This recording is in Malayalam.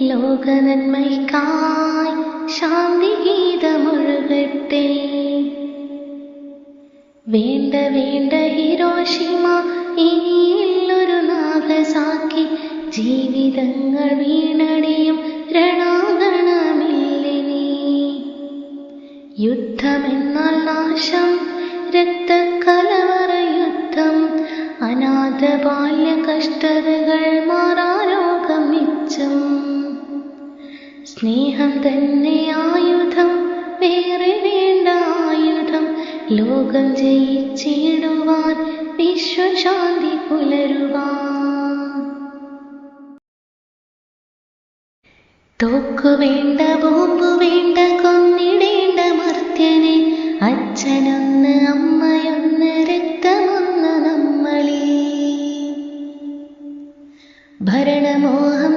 ലോകനന്മയ്ക്കായി ശാന്തി ഗീതമൊഴുകട്ടെ. വേണ്ട വേണ്ട ഹിരോഷിമ ഇനിയുള്ളൊരു നാഗസാക്കി, ജീവിതങ്ങൾ വീണടിയും രണാങ്കണമില്ലിനി. യുദ്ധമെന്നാൽ നാശം, രക്തക്കലവറ യുദ്ധം, അനാഥ ബാല്യ കഷ്ടതകൾ, മാറാരോഗം മിച്ചം. സ്നേഹം തന്നെ ആയുധം, വേറെ വേണ്ട ആയുധം, ലോകം ജയിച്ചിടുവാൻ, വിശ്വശാന്തി പുലരുവാൻ. തോക്കു വേണ്ട, ബോംബു വേണ്ട, കൊന്നിടേണ്ട മർത്യനെ, അച്ഛനൊന്ന് അമ്മയൊന്ന് രക്തമൊന്ന് നമ്മളിൽ. ഭരണമോഹം